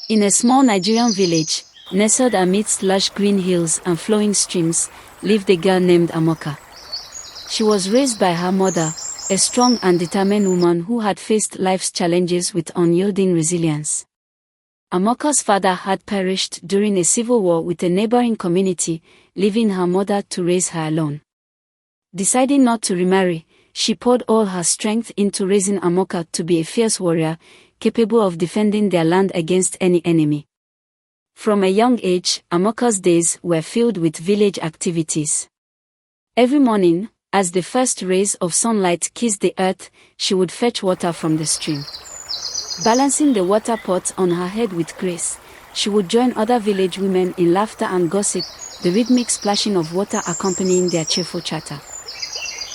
In a small Nigerian village, nestled amidst lush green hills and flowing streams, lived a girl named Amaka. She was raised by her mother, a strong and determined woman who had faced life's challenges with unyielding resilience. Amaka's father had perished during a civil war with a neighboring community, leaving her mother to raise her alone. Deciding not to remarry, she poured all her strength into raising Amaka to be a fierce warrior, capable of defending their land against any enemy. From a young age, Amaka's days were filled with village activities. Every morning, as the first rays of sunlight kissed the earth, she would fetch water from the stream. Balancing the water pot on her head with grace, she would join other village women in laughter and gossip, the rhythmic splashing of water accompanying their cheerful chatter.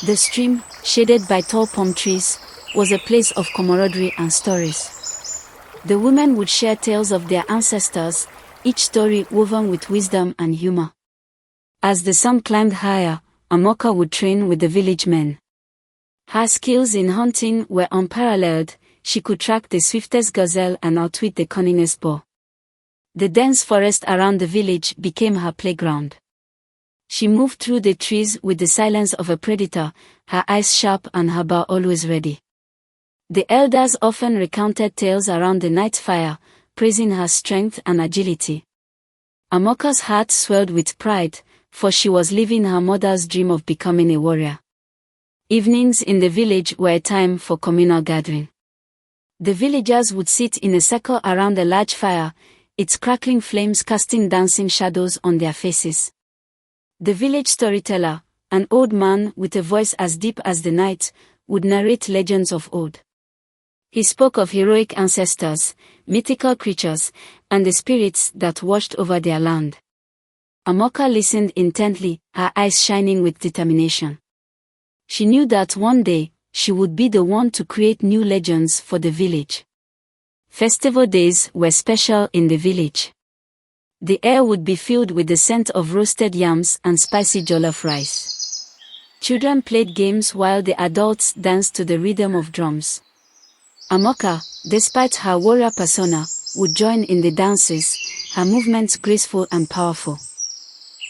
The stream, shaded by tall palm trees, was a place of camaraderie and stories. The women would share tales of their ancestors, each story woven with wisdom and humor. As the sun climbed higher, Amaka would train with the village men. Her skills in hunting were unparalleled. She could track the swiftest gazelle and outwit the cunningest boar. The dense forest around the village became her playground. She moved through the trees with the silence of a predator, her eyes sharp and her bow always ready. The elders often recounted tales around the night fire, praising her strength and agility. Amaka's heart swelled with pride, for she was living her mother's dream of becoming a warrior. Evenings in the village were a time for communal gathering. The villagers would sit in a circle around a large fire, its crackling flames casting dancing shadows on their faces. The village storyteller, an old man with a voice as deep as the night, would narrate legends of old. He spoke of heroic ancestors, mythical creatures, and the spirits that watched over their land. Amaka listened intently, her eyes shining with determination. She knew that one day, she would be the one to create new legends for the village. Festival days were special in the village. The air would be filled with the scent of roasted yams and spicy jollof rice. Children played games while the adults danced to the rhythm of drums. Amaka, despite her warrior persona, would join in the dances, her movements graceful and powerful.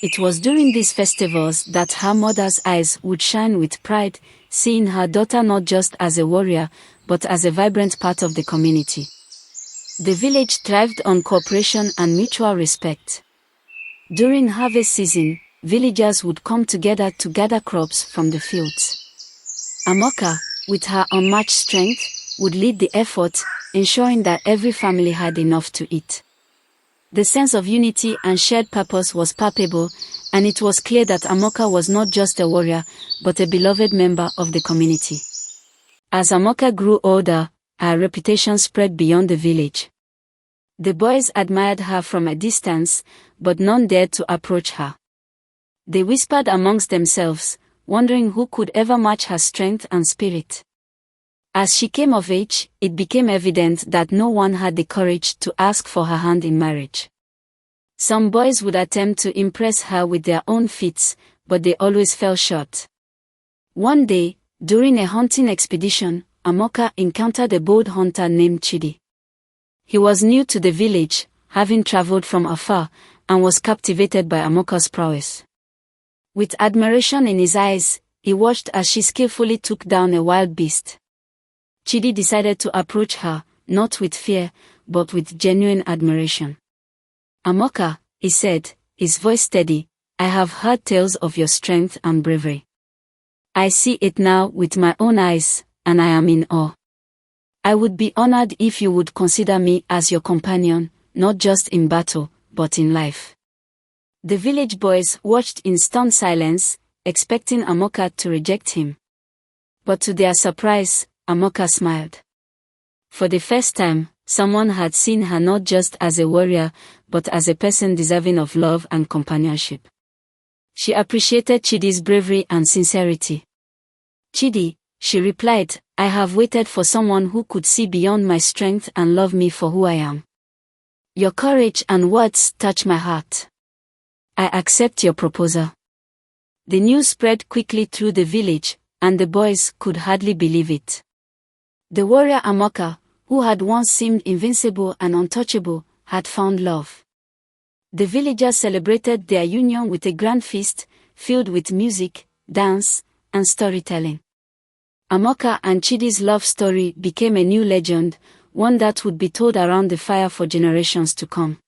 It was during these festivals that her mother's eyes would shine with pride, seeing her daughter not just as a warrior, but as a vibrant part of the community. The village thrived on cooperation and mutual respect. During harvest season, villagers would come together to gather crops from the fields. Amaka, with her unmatched strength, would lead the effort, ensuring that every family had enough to eat. The sense of unity and shared purpose was palpable, and it was clear that Amaka was not just a warrior, but a beloved member of the community. As Amaka grew older, her reputation spread beyond the village. The boys admired her from a distance, but none dared to approach her. They whispered amongst themselves, wondering who could ever match her strength and spirit. As she came of age, it became evident that no one had the courage to ask for her hand in marriage. Some boys would attempt to impress her with their own feats, but they always fell short. One day, during a hunting expedition, Amaka encountered a bold hunter named Chidi. He was new to the village, having traveled from afar, and was captivated by Amaka's prowess. With admiration in his eyes, he watched as she skillfully took down a wild beast. Chidi decided to approach her, not with fear, but with genuine admiration. "Amaka," he said, his voice steady, "I have heard tales of your strength and bravery. I see it now with my own eyes, and I am in awe. I would be honored if you would consider me as your companion, not just in battle, but in life." The village boys watched in stunned silence, expecting Amaka to reject him. But to their surprise, Amaka smiled. For the first time, someone had seen her not just as a warrior, but as a person deserving of love and companionship. She appreciated Chidi's bravery and sincerity. "Chidi," she replied, "I have waited for someone who could see beyond my strength and love me for who I am. Your courage and words touch my heart. I accept your proposal." The news spread quickly through the village, and the boys could hardly believe it. The warrior Amaka, who had once seemed invincible and untouchable, had found love. The villagers celebrated their union with a grand feast, filled with music, dance, and storytelling. Amaka and Chidi's love story became a new legend, one that would be told around the fire for generations to come.